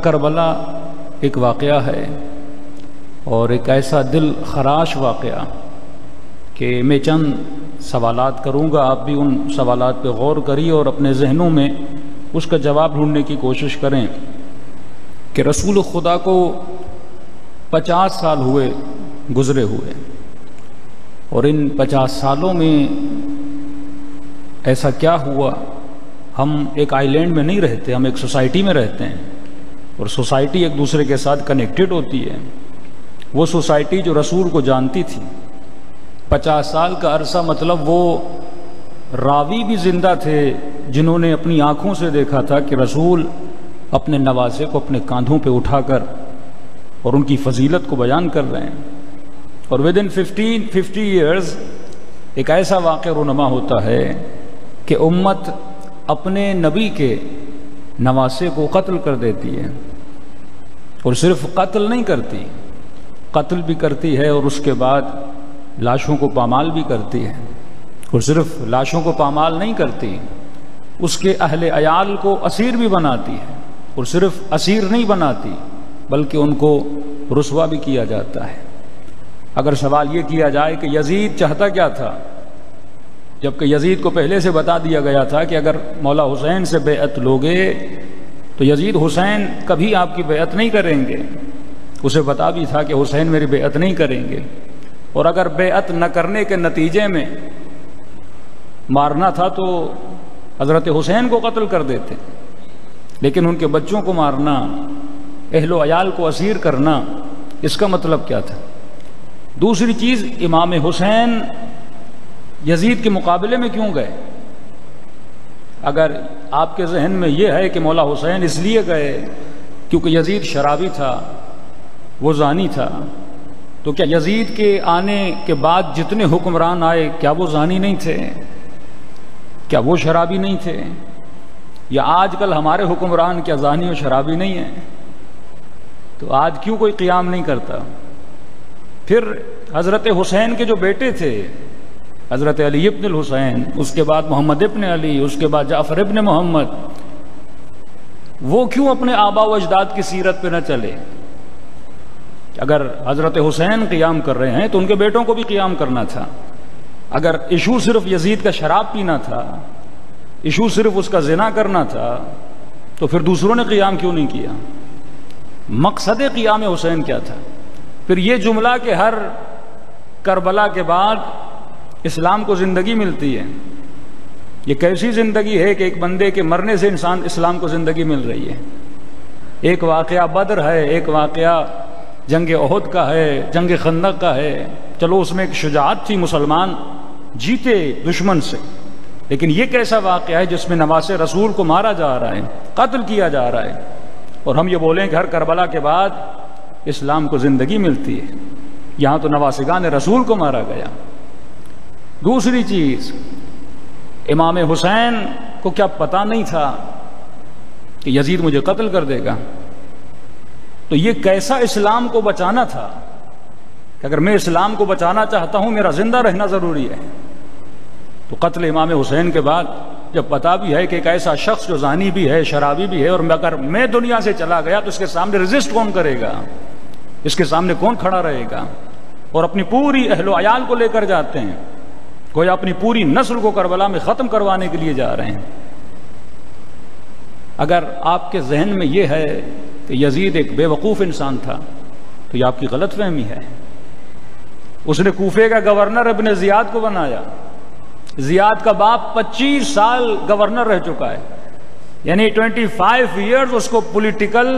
کربلا ایک واقعہ ہے اور ایک ایسا دل خراش واقعہ کہ میں چند سوالات کروں گا، آپ بھی ان سوالات پہ غور کریے اور اپنے ذہنوں میں اس کا جواب ڈھونڈنے کی کوشش کریں کہ رسول خدا کو 50 سال گزرے ہوئے، اور ان 50 سالوں میں ایسا کیا ہوا؟ ہم ایک آئی لینڈ میں نہیں رہتے، ہم ایک سوسائٹی میں رہتے ہیں، اور سوسائٹی ایک دوسرے کے ساتھ کنیکٹڈ ہوتی ہے۔ وہ سوسائٹی جو رسول کو جانتی تھی، 50 سال کا عرصہ مطلب وہ راوی بھی زندہ تھے جنہوں نے اپنی آنکھوں سے دیکھا تھا کہ رسول اپنے نواسے کو اپنے کاندھوں پہ اٹھا کر اور ان کی فضیلت کو بیان کر رہے ہیں، اور ودن 50 ایئرز ایک ایسا واقعہ رونما ہوتا ہے کہ امت اپنے نبی کے نواسے کو قتل کر دیتی ہے، اور صرف قتل نہیں کرتی، قتل بھی کرتی ہے اور اس کے بعد لاشوں کو پامال بھی کرتی ہے، اور صرف لاشوں کو پامال نہیں کرتی، اس کے اہل عیال کو اسیر بھی بناتی ہے، اور صرف اسیر نہیں بناتی بلکہ ان کو رسوا بھی کیا جاتا ہے۔ اگر سوال یہ کیا جائے کہ یزید چاہتا کیا تھا، جبکہ یزید کو پہلے سے بتا دیا گیا تھا کہ اگر مولا حسین سے بیعت لوگے تو یزید حسین کبھی آپ کی بیعت نہیں کریں گے، اسے پتا بھی تھا کہ حسین میری بیعت نہیں کریں گے، اور اگر بیعت نہ کرنے کے نتیجے میں مارنا تھا تو حضرت حسین کو قتل کر دیتے، لیکن ان کے بچوں کو مارنا، اہل و عیال کو اسیر کرنا، اس کا مطلب کیا تھا؟ دوسری چیز، امام حسین یزید کے مقابلے میں کیوں گئے؟ اگر آپ کے ذہن میں یہ ہے کہ مولا حسین اس لیے گئے کیونکہ یزید شرابی تھا، وہ زانی تھا، تو کیا یزید کے آنے کے بعد جتنے حکمران آئے کیا وہ زانی نہیں تھے؟ کیا وہ شرابی نہیں تھے؟ یا آج کل ہمارے حکمران کیا زانی و شرابی نہیں ہیں؟ تو آج کیوں کوئی قیام نہیں کرتا؟ پھر حضرت حسین کے جو بیٹے تھے، حضرت علی ابن الحسین، اس کے بعد محمد ابن علی، اس کے بعد جعفر ابن محمد، وہ کیوں اپنے آبا و اجداد کی سیرت پہ نہ چلے؟ اگر حضرت حسین قیام کر رہے ہیں تو ان کے بیٹوں کو بھی قیام کرنا تھا۔ اگر ایشو صرف یزید کا شراب پینا تھا، ایشو صرف اس کا زنا کرنا تھا، تو پھر دوسروں نے قیام کیوں نہیں کیا؟ مقصد قیام حسین کیا تھا؟ پھر یہ جملہ کہ ہر کربلا کے بعد اسلام کو زندگی ملتی ہے، یہ کیسی زندگی ہے کہ ایک بندے کے مرنے سے اسلام کو زندگی مل رہی ہے؟ ایک واقعہ بدر ہے، ایک واقعہ جنگ احد کا ہے، جنگ خندق کا ہے، چلو اس میں ایک شجاعت تھی، مسلمان جیتے دشمن سے، لیکن یہ کیسا واقعہ ہے جس میں نواسے رسول کو مارا جا رہا ہے، قتل کیا جا رہا ہے، اور ہم یہ بولیں کہ ہر کربلا کے بعد اسلام کو زندگی ملتی ہے؟ یہاں تو نواسگان رسول کو مارا گیا۔ دوسری چیز، امام حسین کو کیا پتہ نہیں تھا کہ یزید مجھے قتل کر دے گا؟ تو یہ کیسا اسلام کو بچانا تھا کہ اگر میں اسلام کو بچانا چاہتا ہوں میرا زندہ رہنا ضروری ہے؟ تو قتل امام حسین کے بعد جب پتہ بھی ہے کہ ایک ایسا شخص جو زانی بھی ہے، شرابی بھی ہے، اور اگر میں دنیا سے چلا گیا تو اس کے سامنے ریزسٹ کون کرے گا؟ اس کے سامنے کون کھڑا رہے گا؟ اور اپنی پوری اہل و عیال کو لے کر جاتے ہیں، گویا اپنی پوری نسل کو کربلا میں ختم کروانے کے لیے جا رہے ہیں۔ اگر آپ کے ذہن میں یہ ہے کہ یزید ایک بے وقوف انسان تھا تو یہ آپ کی غلط فہمی ہے۔ اس نے کوفے کا گورنر ابن زیاد کو بنایا، زیاد کا باپ 25 سال گورنر رہ چکا ہے، یعنی 25 ایئرز اس کو پولیٹیکل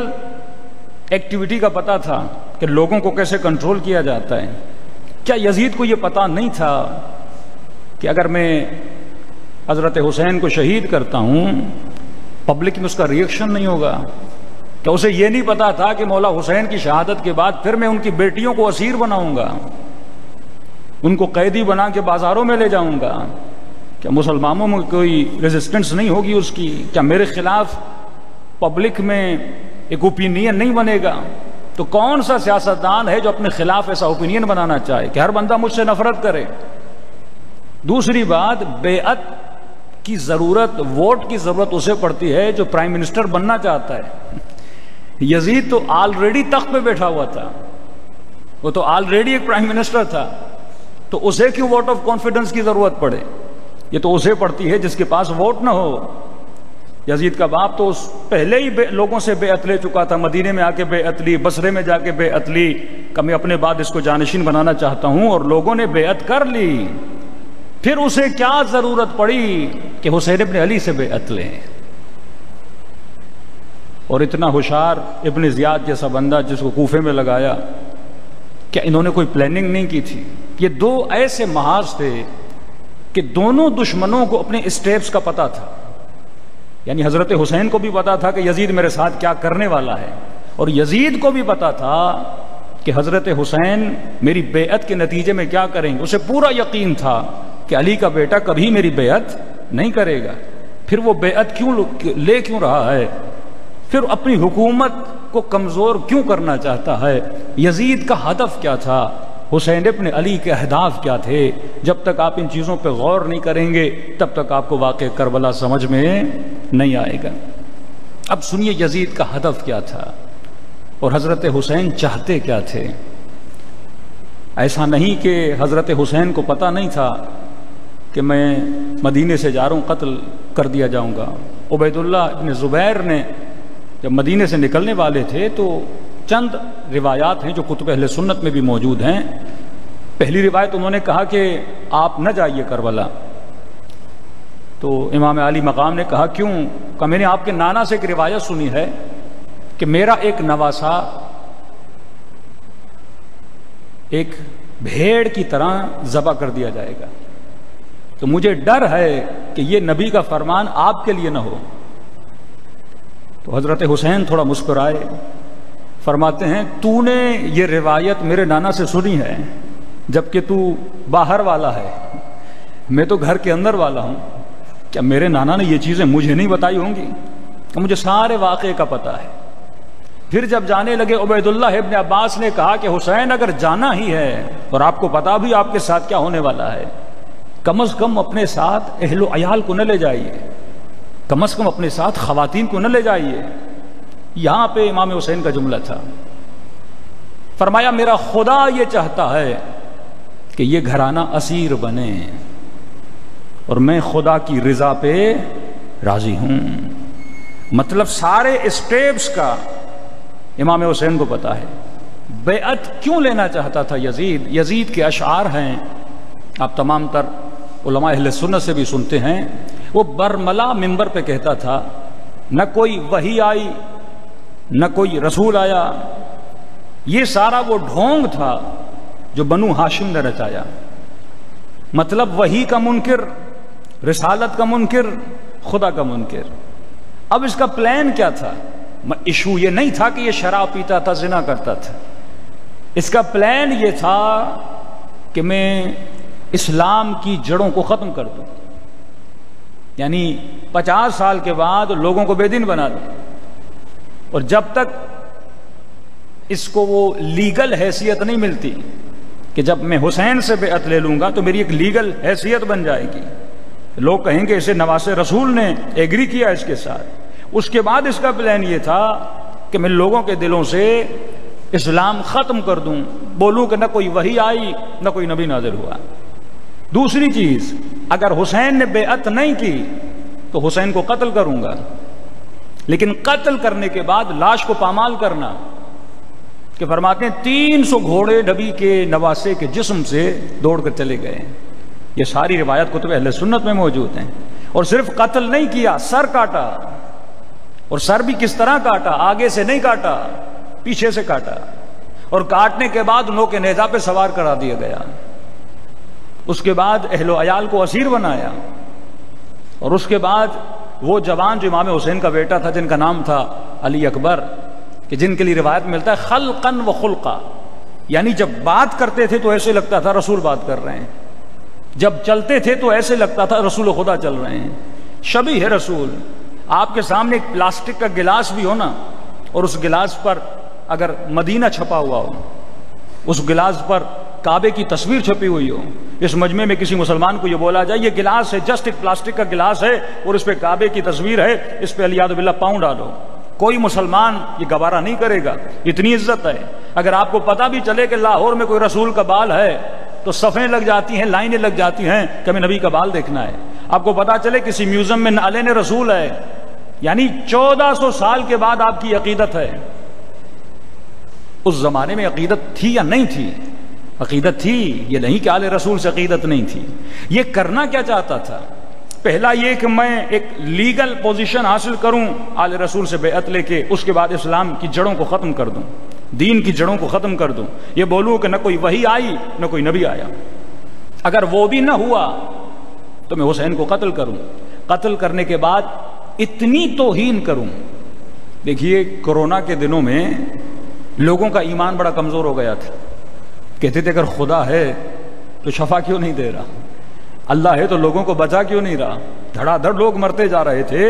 ایکٹیویٹی کا پتہ تھا کہ لوگوں کو کیسے کنٹرول کیا جاتا ہے۔ کیا یزید کو یہ پتہ نہیں تھا کہ اگر میں حضرت حسین کو شہید کرتا ہوں پبلک میں اس کا ریئیکشن نہیں ہوگا؟ کیا اسے یہ نہیں پتا تھا کہ مولا حسین کی شہادت کے بعد پھر میں ان کی بیٹیوں کو اسیر بناؤں گا، ان کو قیدی بنا کے بازاروں میں لے جاؤں گا؟ کیا مسلمانوں میں کوئی ریزسٹنس نہیں ہوگی اس کی؟ کیا میرے خلاف پبلک میں ایک اوپینین نہیں بنے گا؟ تو کون سا سیاستدان ہے جو اپنے خلاف ایسا اوپینین بنانا چاہے کہ ہر بندہ مجھ سے نفرت کرے؟ دوسری بات، بیعت کی ضرورت، ووٹ کی ضرورت اسے پڑتی ہے جو پرائم منسٹر بننا چاہتا ہے۔ یزید تو آلریڈی تخت پہ بیٹھا ہوا تھا، وہ تو آلریڈی ایک پرائم منسٹر تھا، تو اسے کیوں ووٹ آف کانفیڈنس کی ضرورت پڑے؟ یہ تو اسے پڑتی ہے جس کے پاس ووٹ نہ ہو۔ یزید کا باپ تو پہلے ہی لوگوں سے بیعت لے چکا تھا، مدینے میں آ کے بیعت لی، بصرے میں جا کے بیعت لی کہ میں اپنے بعد اس کو جانشین بنانا چاہتا ہوں، اور لوگوں نے بیعت کر لی۔ پھر اسے کیا ضرورت پڑی کہ حسین ابن علی سے بیعت لیں؟ اور اتنا ہوشیار ابن زیاد جیسا بندہ جس کو کوفے میں لگایا، کیا انہوں نے کوئی پلاننگ نہیں کی تھی؟ یہ دو ایسے محاذ تھے کہ دونوں دشمنوں کو اپنے اسٹیپس کا پتہ تھا، یعنی حضرت حسین کو بھی پتا تھا کہ یزید میرے ساتھ کیا کرنے والا ہے، اور یزید کو بھی پتا تھا کہ حضرت حسین میری بیعت کے نتیجے میں کیا کریں گے۔ اسے پورا یقین تھا کہ علی کا بیٹا کبھی میری بیعت نہیں کرے گا، پھر وہ بیعت کیوں رہا ہے، پھر اپنی حکومت کو کمزور کیوں کرنا چاہتا ہے؟ یزید کا ہدف کیا تھا؟ حسین ابن علی کے اہداف کیا تھے؟ جب تک آپ ان چیزوں پہ غور نہیں کریں گے تب تک آپ کو واقع کربلا سمجھ میں نہیں آئے گا۔ اب سنیے یزید کا ہدف کیا تھا اور حضرت حسین چاہتے کیا تھے۔ ایسا نہیں کہ حضرت حسین کو پتہ نہیں تھا کہ میں مدینے سے جا رہا ہوں، قتل کر دیا جاؤں گا۔ عبید اللہ ابن زبیر نے جب مدینے سے نکلنے والے تھے تو چند روایات ہیں جو کتب اہل سنت میں بھی موجود ہیں۔ پہلی روایت انہوں نے کہا کہ آپ نہ جائیے کربلا، تو امام علی مقام نے کہا کیوں؟ کہ میں نے آپ کے نانا سے ایک روایت سنی ہے کہ میرا ایک نواسا ایک بھیڑ کی طرح ذبح کر دیا جائے گا، تو مجھے ڈر ہے کہ یہ نبی کا فرمان آپ کے لیے نہ ہو۔ تو حضرت حسین تھوڑا مسکرائے، فرماتے ہیں تو نے یہ روایت میرے نانا سے سنی ہے جبکہ تو باہر والا ہے، میں تو گھر کے اندر والا ہوں، کیا میرے نانا نے یہ چیزیں مجھے نہیں بتائی ہوں گی؟ مجھے سارے واقعے کا پتہ ہے۔ پھر جب جانے لگے عبید اللہ ابن عباس نے کہا کہ حسین اگر جانا ہی ہے اور آپ کو پتا بھی آپ کے ساتھ کیا ہونے والا ہے، کم از کم اپنے ساتھ اہل و عیال کو نہ لے جائیے، کم از کم اپنے ساتھ خواتین کو نہ لے جائیے۔ یہاں پہ امام حسین کا جملہ تھا، فرمایا میرا خدا یہ چاہتا ہے کہ یہ گھرانہ اسیر بنے اور میں خدا کی رضا پہ راضی ہوں۔ مطلب سارے اسٹیپس کا امام حسین کو پتا ہے۔ بیعت کیوں لینا چاہتا تھا یزید؟ یزید کے اشعار ہیں، آپ تمام تر علماء اہل سنت سے بھی سنتے ہیں، وہ برملا منبر پہ کہتا تھا نہ کوئی وحی آئی نہ کوئی رسول آیا، یہ سارا وہ ڈھونگ تھا جو بنو ہاشم نے رچایا۔ مطلب وحی کا منکر، رسالت کا منکر، خدا کا منکر۔ اب اس کا پلان کیا تھا؟ ایشو یہ نہیں تھا کہ یہ شراب پیتا تھا، زنا کرتا تھا، اس کا پلان یہ تھا کہ میں اسلام کی جڑوں کو ختم کر دوں، یعنی 50 سال کے بعد لوگوں کو بے دین بنا دوں، اور جب تک اس کو وہ لیگل حیثیت نہیں ملتی کہ جب میں حسین سے بیعت لے لوں گا تو میری ایک لیگل حیثیت بن جائے گی، لوگ کہیں گے اسے نواز رسول نے ایگری کیا اس کے ساتھ، اس کے بعد اس کا پلان یہ تھا کہ میں لوگوں کے دلوں سے اسلام ختم کر دوں، بولوں کہ نہ کوئی وحی آئی نہ کوئی نبی نازل ہوا۔ دوسری چیز، اگر حسین نے بیعت نہیں کی تو حسین کو قتل کروں گا، لیکن قتل کرنے کے بعد لاش کو پامال کرنا، کہ فرماتے ہیں 300 گھوڑے نبی کے نواسے کے جسم سے دوڑ کر چلے گئے۔ یہ ساری روایت کتب اہل سنت میں موجود ہیں۔ اور صرف قتل نہیں کیا، سر کاٹا، اور سر بھی کس طرح کاٹا؟ آگے سے نہیں کاٹا، پیچھے سے کاٹا، اور کاٹنے کے بعد نو کے نیزہ پہ سوار کرا دیا گیا۔ اس کے بعد اہل و عیال کو اسیر بنایا، اور اس کے بعد وہ جوان جو امام حسین کا بیٹا تھا جن کا نام تھا علی اکبر، کہ جن کے لیے روایت ملتا ہے خلقن و خلقا، یعنی جب بات کرتے تھے تو ایسے لگتا تھا رسول بات کر رہے ہیں، جب چلتے تھے تو ایسے لگتا تھا رسول خدا چل رہے ہیں، شبیہ رسول۔ آپ کے سامنے ایک پلاسٹک کا گلاس بھی ہو نا، اور اس گلاس پر اگر مدینہ چھپا ہوا ہو، اس گلاس پر کعبے کی تصویر چھپی ہوئی ہو، اس مجمع میں کسی مسلمان کو یہ بولا جائے یہ گلاس ہے، جسٹ ایک پلاسٹک کا گلاس ہے اور اس پہ کعبے کی تصویر ہے، اس پہ علیہ باللہ پاؤں ڈالو، کوئی مسلمان یہ گوارا نہیں کرے گا، اتنی عزت ہے۔ اگر آپ کو پتہ بھی چلے کہ لاہور میں کوئی رسول کا بال ہے تو صفیں لگ جاتی ہیں، لائنیں لگ جاتی ہیں کہ ہمیں نبی کا بال دیکھنا ہے۔ آپ کو پتہ چلے کسی میوزیم میں علیہ نے رسول ہے، یعنی 1400 سال کے بعد آپ کی عقیدت ہے۔ اس زمانے میں عقیدت تھی یا نہیں تھی؟ عقیدت تھی، یہ نہیں کہ آل رسول سے عقیدت نہیں تھی۔ یہ کرنا کیا چاہتا تھا؟ پہلا یہ کہ میں ایک لیگل پوزیشن حاصل کروں آل رسول سے بیعت لے کے، اس کے بعد اسلام کی جڑوں کو ختم کر دوں، دین کی جڑوں کو ختم کر دوں، یہ بولوں کہ نہ کوئی وحی آئی نہ کوئی نبی آیا۔ اگر وہ بھی نہ ہوا تو میں حسین کو قتل کروں، قتل کرنے کے بعد اتنی توہین کروں۔ دیکھیے کورونا کے دنوں میں لوگوں کا ایمان بڑا کمزور ہو گیا تھا، کہتے تھے اگر خدا ہے تو شفا کیوں نہیں دے رہا، اللہ ہے تو لوگوں کو بچا کیوں نہیں رہا۔ دھڑا دھڑ لوگ مرتے جا رہے تھے،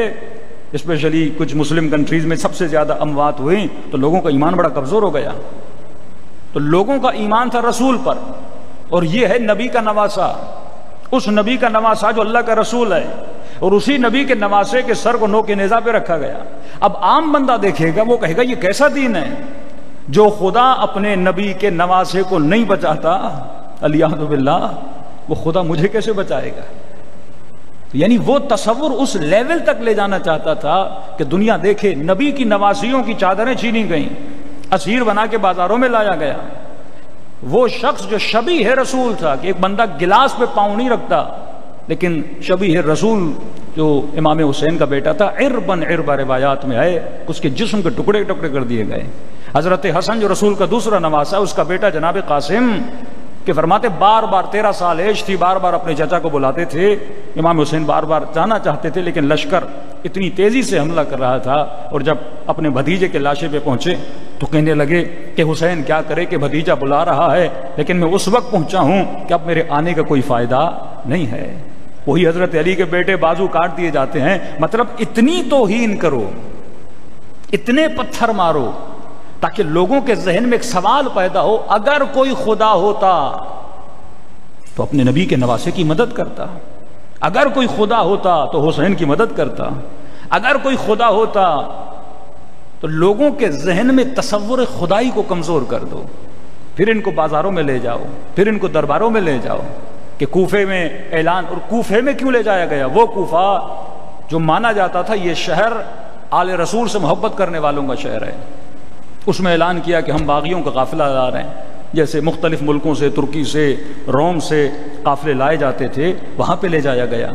اسپیشلی کچھ مسلم کنٹریز میں سب سے زیادہ اموات ہوئی، تو لوگوں کا ایمان بڑا کمزور ہو گیا۔ تو لوگوں کا ایمان تھا رسول پر، اور یہ ہے نبی کا نواسا، اس نبی کا نواسا جو اللہ کا رسول ہے، اور اسی نبی کے نواسے کے سر کو نوک نیزہ پہ رکھا گیا۔ اب عام بندہ دیکھے گا، وہ کہے گا یہ کیسا دین ہے جو خدا اپنے نبی کے نواسے کو نہیں بچاتا، الیاذ باللہ، وہ خدا مجھے کیسے بچائے گا؟ یعنی وہ تصور اس لیول تک لے جانا چاہتا تھا کہ دنیا دیکھے نبی کی نواسیوں کی چادریں چھینی گئیں، اسیر بنا کے بازاروں میں لایا گیا۔ وہ شخص جو شبیہ رسول تھا، کہ ایک بندہ گلاس پہ پاؤں نہیں رکھتا، لیکن شبیہ رسول جو امام حسین کا بیٹا تھا، عربن عربا روایات میں ہے، اس کے جسم کے ٹکڑے ٹکڑے کر دیے گئے۔ حضرت حسن جو رسول کا دوسرا نواسا، اس کا بیٹا جناب قاسم، کہ فرماتے بار بار 13 سال ایج تھی، بار بار اپنے چچا کو بلاتے تھے، امام حسین بار بار جانا چاہتے تھے، لیکن لشکر اتنی تیزی سے حملہ کر رہا تھا، اور جب اپنے بھتیجے کے لاشے پہ پہنچے تو کہنے لگے کہ حسین کیا کرے کہ بھتیجا بلا رہا ہے، لیکن میں اس وقت پہنچا ہوں کہ اب میرے آنے کا کوئی فائدہ نہیں ہے۔ وہی حضرت علی کے بیٹے بازو کاٹ دیے جاتے ہیں۔ مطلب اتنی توہین کرو، اتنے پتھر مارو، تاکہ لوگوں کے ذہن میں ایک سوال پیدا ہو، اگر کوئی خدا ہوتا تو اپنے نبی کے نواسے کی مدد کرتا، اگر کوئی خدا ہوتا تو حسین کی مدد کرتا، اگر کوئی خدا ہوتا تو لوگوں کے ذہن میں تصور خدائی کو کمزور کر دو، پھر ان کو بازاروں میں لے جاؤ، پھر ان کو درباروں میں لے جاؤ کہ کوفے میں اعلان۔ اور کوفے میں کیوں لے جایا گیا؟ وہ کوفہ جو مانا جاتا تھا یہ شہر آل رسول سے محبت کرنے والوں کا شہر ہے، اس میں اعلان کیا کہ ہم باغیوں کا قافلہ لا رہے ہیں، جیسے مختلف ملکوں سے، ترکی سے، روم سے قافلے لائے جاتے تھے، وہاں پہ لے جایا گیا،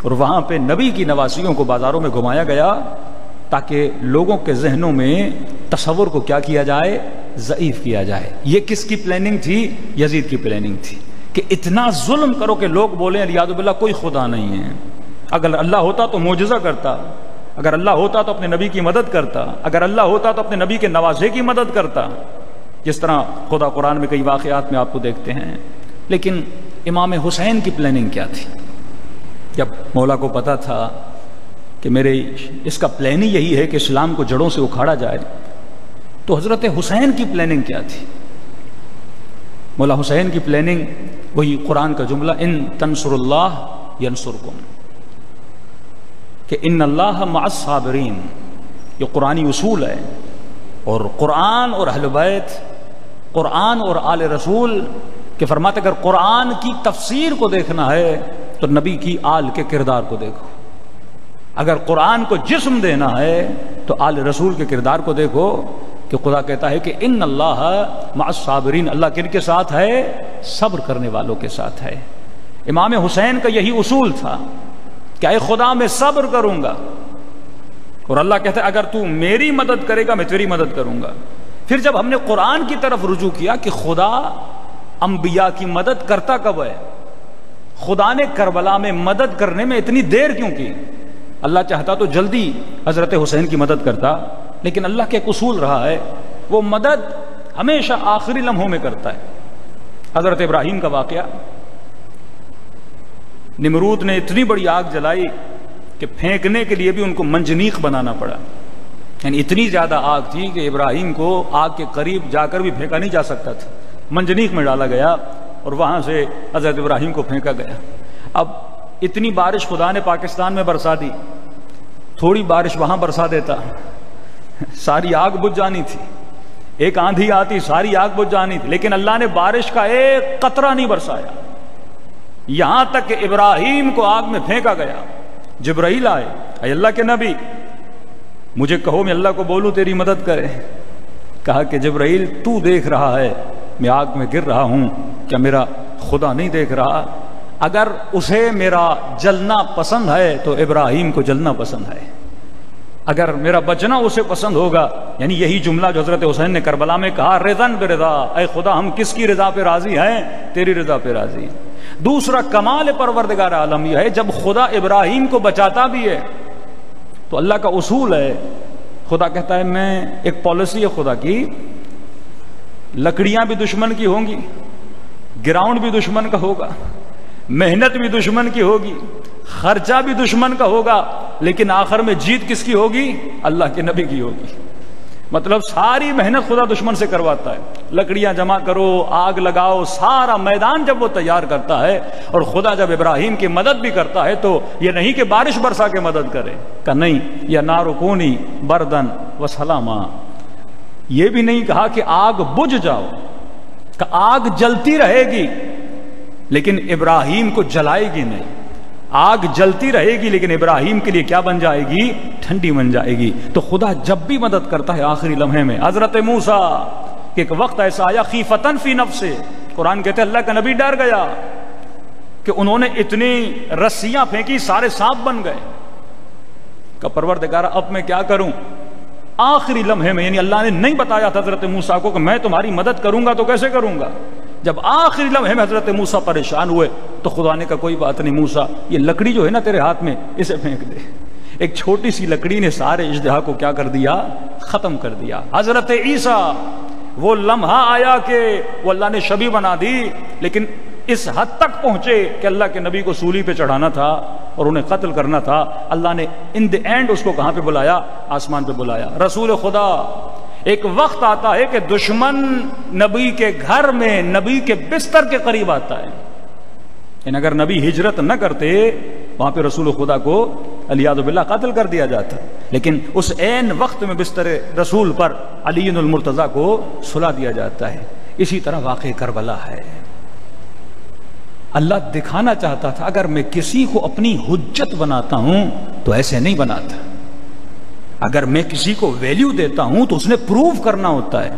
اور وہاں پہ نبی کی نواسیوں کو بازاروں میں گھمایا گیا، تاکہ لوگوں کے ذہنوں میں تصور کو کیا کیا جائے؟ ضعیف کیا جائے۔ یہ کس کی پلاننگ تھی؟ یزید کی پلاننگ تھی، کہ اتنا ظلم کرو کہ لوگ بولیں الیاذ باللہ کوئی خدا نہیں ہے۔ اگر اللہ ہوتا تو معجزہ کرتا، اگر اللہ ہوتا تو اپنے نبی کی مدد کرتا، اگر اللہ ہوتا تو اپنے نبی کے نواسے کی مدد کرتا، جس طرح خدا قرآن میں کئی واقعات میں آپ کو دیکھتے ہیں۔ لیکن امام حسین کی پلاننگ کیا تھی؟ جب مولا کو پتا تھا کہ میرے اس کا پلان ہی یہی ہے کہ اسلام کو جڑوں سے اکھاڑا جائے، تو حضرت حسین کی پلاننگ کیا تھی؟ مولا حسین کی پلاننگ وہی قرآن کا جملہ ان تنصر اللہ ینصرکم، کہ ان اللہ مع الصابرین، یہ قرآنی اصول ہے۔ اور قرآن اور اہل بیت، قرآن اور آل رسول کہ فرماتے اگر قرآن کی تفسیر کو دیکھنا ہے تو نبی کی آل کے کردار کو دیکھو، اگر قرآن کو جسم دینا ہے تو آل رسول کے کردار کو دیکھو، کہ خدا کہتا ہے کہ ان اللہ مع الصابرین، اللہ کن کے ساتھ ہے؟ صبر کرنے والوں کے ساتھ ہے۔ امام حسین کا یہی اصول تھا کہ اے خدا میں صبر کروں گا، اور اللہ کہتا ہے اگر تو میری مدد کرے گا میں تیری مدد کروں گا۔ پھر جب ہم نے قرآن کی طرف رجوع کیا کہ خدا انبیاء کی مدد کرتا کب ہے، خدا نے کربلا میں مدد کرنے میں اتنی دیر کیوں کی؟ اللہ چاہتا تو جلدی حضرت حسین کی مدد کرتا، لیکن اللہ کے ایک اصول رہا ہے، وہ مدد ہمیشہ آخری لمحوں میں کرتا ہے۔ حضرت ابراہیم کا واقعہ، نمرود نے اتنی بڑی آگ جلائی کہ پھینکنے کے لیے بھی ان کو منجنیق بنانا پڑا، یعنی اتنی زیادہ آگ تھی کہ ابراہیم کو آگ کے قریب جا کر بھی پھینکا نہیں جا سکتا تھا، منجنیق میں ڈالا گیا اور وہاں سے حضرت ابراہیم کو پھینکا گیا۔ اب اتنی بارش خدا نے پاکستان میں برسا دی، تھوڑی بارش وہاں برسا دیتا ساری آگ بجھ جانی تھی، ایک آندھی آتی ساری آگ بجھ جانی تھی، لیکن اللہ نے بارش کا ایک قطرہ نہیں برسایا، یہاں تک کہ ابراہیم کو آگ میں پھینکا گیا۔ جبرائیل آئے، اے اللہ کے نبی مجھے کہو میں اللہ کو بولوں تیری مدد کرے۔ کہا کہ جبرائیل تو دیکھ رہا ہے میں آگ میں گر رہا ہوں، کیا میرا خدا نہیں دیکھ رہا؟ اگر اسے میرا جلنا پسند ہے تو ابراہیم کو جلنا پسند ہے، اگر میرا بچنا اسے پسند ہوگا، یعنی یہی جملہ جو حضرت حسین نے کربلا میں کہا، رضن برضا، اے خدا ہم کس کی رضا پہ راضی ہیں؟ تیری رضا پہ راضی ہیں۔ دوسرا کمال پروردگار عالم یہ ہے، جب خدا ابراہیم کو بچاتا بھی ہے تو اللہ کا اصول ہے، خدا کہتا ہے میں ایک پالیسی ہے خدا کی، لکڑیاں بھی دشمن کی ہوں گی، گراؤنڈ بھی دشمن کا ہوگا، محنت بھی دشمن کی ہوگی، خرچہ بھی دشمن کا ہوگا، لیکن آخر میں جیت کس کی ہوگی؟ اللہ کے نبی کی ہوگی۔ مطلب ساری محنت خدا دشمن سے کرواتا ہے، لکڑیاں جمع کرو، آگ لگاؤ، سارا میدان جب وہ تیار کرتا ہے، اور خدا جب ابراہیم کی مدد بھی کرتا ہے تو یہ نہیں کہ بارش برسا کے مدد کرے، کہ نہیں یا نار کونی بردن و سلاما، یہ بھی نہیں کہا کہ آگ بجھ جاؤ، کہ آگ جلتی رہے گی لیکن ابراہیم کو جلائے گی نہیں، آگ جلتی رہے گی لیکن ابراہیم کے لیے کیا بن جائے گی؟ ٹھنڈی بن جائے گی۔ تو خدا جب بھی مدد کرتا ہے آخری لمحے میں، حضرت موسیٰ کہ ایک وقت ایسا آیا خیفتن فی نفسے، قرآن کہتے ہیں اللہ کا نبی ڈر گیا کہ انہوں نے اتنی رسیاں پھینکی سارے سانپ بن گئے، کہ پروردگار اب میں کیا کروں؟ آخری لمحے میں، یعنی اللہ نے نہیں بتایا تھا حضرت موسیٰ کو کہ میں تمہاری مدد کروں گا تو کیسے کروں گا، جب آخری لمحے میں حضرت موسیٰ پریشان ہوئے تو خدا نے کہا کوئی بات نہیں موسیٰ، یہ لکڑی جو ہے نا تیرے ہاتھ میں اسے پھینک دے۔ ایک چھوٹی سی لکڑی نے سارے اژدہا کو کیا کر دیا؟ ختم کر دیا۔ حضرت عیسیٰ، وہ لمحہ آیا کہ وہ اللہ نے شبیہ بنا دی، لیکن اس حد تک پہنچے کہ اللہ کے نبی کو سولی پہ چڑھانا تھا اور انہیں قتل کرنا تھا۔ اللہ نے ان دی اینڈ اس کو کہاں پہ بلایا؟ آسمان پہ بلایا۔ رسول خدا، ایک وقت آتا ہے کہ دشمن نبی کے گھر میں، نبی کے بستر کے قریب آتا ہے، یعنی اگر نبی ہجرت نہ کرتے وہاں پہ رسول خدا کو علیاذ باللہ قتل کر دیا جاتا، لیکن اس عین وقت میں بستر رسول پر علی المرتضیٰ کو سلا دیا جاتا ہے۔ اسی طرح واقع کربلا ہے۔ اللہ دکھانا چاہتا تھا اگر میں کسی کو اپنی حجت بناتا ہوں تو ایسے نہیں بناتا، اگر میں کسی کو ویلیو دیتا ہوں تو اس نے پروف کرنا ہوتا ہے۔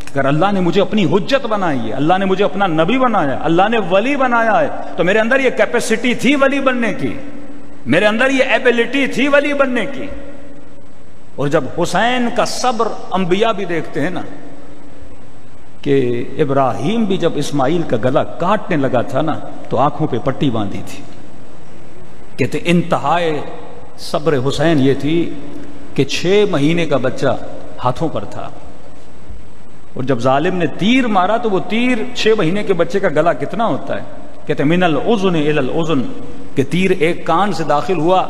اگر اللہ نے مجھے اپنی حجت بنائی ہے، اللہ نے مجھے اپنا نبی بنایا، اللہ نے ولی بنایا ہے، تو میرے اندر یہ کیپیسٹی تھی ولی بننے کی، میرے اندر یہ ایبیلٹی تھی ولی بننے کی۔ اور جب حسین کا صبر، انبیاء بھی دیکھتے ہیں نا کہ ابراہیم بھی جب اسماعیل کا گلا کاٹنے لگا تھا نا تو آنکھوں پہ پٹی باندھی تھی، کہتے انتہائے صبر حسین یہ تھی کہ 6 مہینے کا بچہ ہاتھوں پر تھا، اور جب ظالم نے تیر مارا تو وہ تیر 6 مہینے کے بچے کا گلا کتنا ہوتا ہے، کہتے من الاذن الی الاذن، کہ تیر ایک کان سے داخل ہوا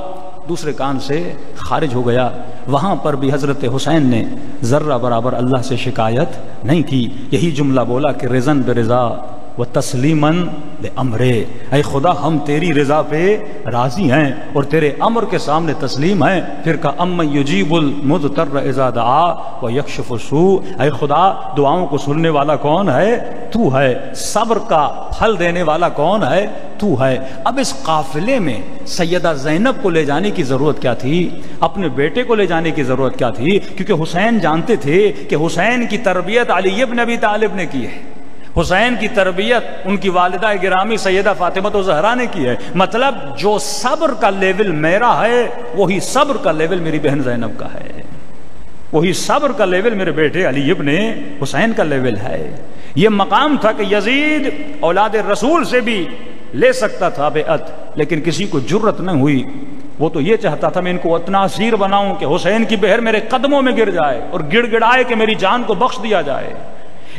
دوسرے کان سے خارج ہو گیا۔ وہاں پر بھی حضرت حسین نے ذرہ برابر اللہ سے شکایت نہیں کی، یہی جملہ بولا کہ رضن برضا و تسلیماً لامرے، اے خدا ہم تیری رضا پہ راضی ہیں اور تیرے امر کے سامنے تسلیم ہیں۔ پھر کہا امن یجیب المضطر اذا دعا و یکشف السوء، اے خدا دعاؤں کو سننے والا کون ہے؟ تو ہے۔ صبر کا پھل دینے والا کون ہے؟ تو ہے۔ اب اس قافلے میں سیدہ زینب کو لے جانے کی ضرورت کیا تھی؟ اپنے بیٹے کو لے جانے کی ضرورت کیا تھی؟ کیونکہ حسین جانتے تھے کہ حسین کی تربیت علی ابن ابی طالب نے کی ہے، حسین کی تربیت ان کی والدہ گرامی سیدہ فاطمہ زہرا نے کی ہے۔ مطلب جو صبر کا لیول میرا ہے وہی صبر کا لیول میری بہن زینب کا ہے، وہی صبر کا لیول میرے بیٹے علی ابن حسین کا لیول ہے۔ یہ مقام تھا کہ یزید اولاد رسول سے بھی لے سکتا تھا بیعت، لیکن کسی کو جرت نہ ہوئی۔ وہ تو یہ چاہتا تھا میں ان کو اتنا اسیر بناؤں کہ حسین کی بہر میرے قدموں میں گر جائے اور گڑ گڑائے کہ میری جان کو بخش دیا جائے،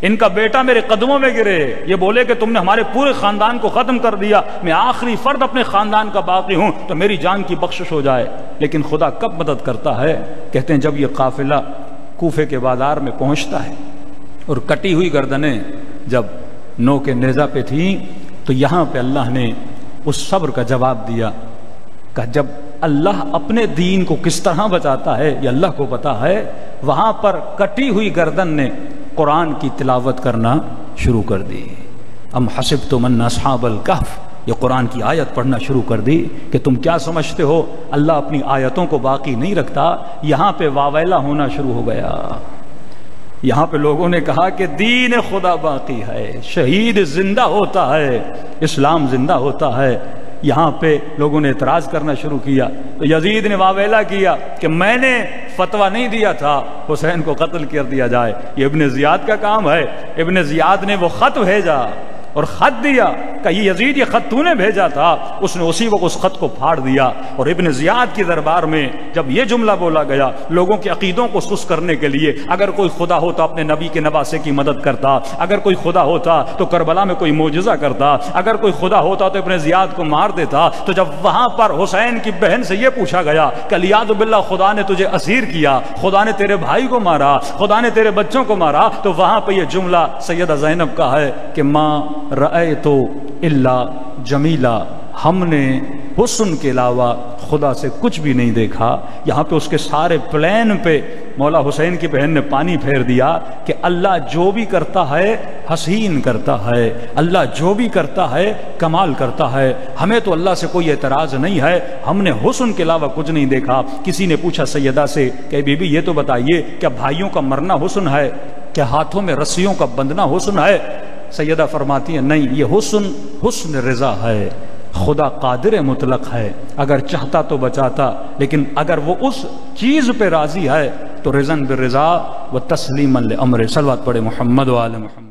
ان کا بیٹا میرے قدموں میں گرے، یہ بولے کہ تم نے ہمارے پورے خاندان کو ختم کر دیا، میں آخری فرد اپنے خاندان کا باقی ہوں تو میری جان کی بخشش ہو جائے۔ لیکن خدا کب مدد کرتا ہے؟ کہتے ہیں جب یہ قافلہ کوفے کے بازار میں پہنچتا ہے اور کٹی ہوئی گردنیں جب نو کے نیزہ پہ تھیں تو یہاں پہ اللہ نے اس صبر کا جواب دیا کہ جب اللہ اپنے دین کو کس طرح بچاتا ہے یہ اللہ کو پتا ہے۔ وہاں پر کٹی ہوئی گردن نے قرآن کی تلاوت کرنا شروع کر دی۔ ام حسبتم ان اصحاب الکہف، یہ قرآن کی آیت پڑھنا شروع کر دی کہ تم کیا سمجھتے ہو اللہ اپنی آیتوں کو باقی نہیں رکھتا۔ یہاں پہ واویلا ہونا شروع ہو گیا۔ یہاں پہ لوگوں نے کہا کہ دین خدا باقی ہے، شہید زندہ ہوتا ہے، اسلام زندہ ہوتا ہے۔ یہاں پہ لوگوں نے اعتراض کرنا شروع کیا تو یزید نے واویلا کیا کہ میں نے فتویٰ نہیں دیا تھا حسین کو قتل کر دیا جائے، یہ ابن زیاد کا کام ہے۔ ابن زیاد نے وہ خط بھیجا اور خط دیا کہ یہ یزید یہ خط تو نے بھیجا تھا، اس نے اسی وقت اس خط کو پھاڑ دیا۔ اور ابن زیاد کی دربار میں جب یہ جملہ بولا گیا لوگوں کے عقیدوں کو سست کرنے کے لیے، اگر کوئی خدا ہوتا اپنے نبی کے نواسے کی مدد کرتا، اگر کوئی خدا ہوتا تو کربلا میں کوئی معجزہ کرتا، اگر کوئی خدا ہوتا تو ابن زیاد کو مار دیتا۔ تو جب وہاں پر حسین کی بہن سے یہ پوچھا گیا کہ الیاذ باللہ خدا نے تجھے اسیر کیا، خدا نے تیرے بھائی کو مارا، خدا نے تیرے بچوں کو مارا، تو وہاں پہ یہ جملہ سیدہ زینب کا ہے کہ ماں رأیتو الا جمیلا، ہم نے حسن کے علاوہ خدا سے کچھ بھی نہیں دیکھا۔ یہاں پہ اس کے سارے پلان پہ مولا حسین کی بہن نے پانی پھیر دیا کہ اللہ جو بھی کرتا ہے حسین کرتا ہے، اللہ جو بھی کرتا ہے کمال کرتا ہے، ہمیں تو اللہ سے کوئی اعتراض نہیں ہے، ہم نے حسن کے علاوہ کچھ نہیں دیکھا۔ کسی نے پوچھا سیدہ سے کہ بی بی یہ تو بتائیے کیا بھائیوں کا مرنا حسن ہے، کیا ہاتھوں میں رسیوں کا بندھنا حسن ہے؟ سیدہ فرماتی ہیں نہیں، یہ حسن رضا ہے، خدا قادر مطلق ہے، اگر چاہتا تو بچاتا، لیکن اگر وہ اس چیز پہ راضی ہے تو رضا بالرضا و تسلیما لامر۔ صلوات پڑھے محمد و آل محمد۔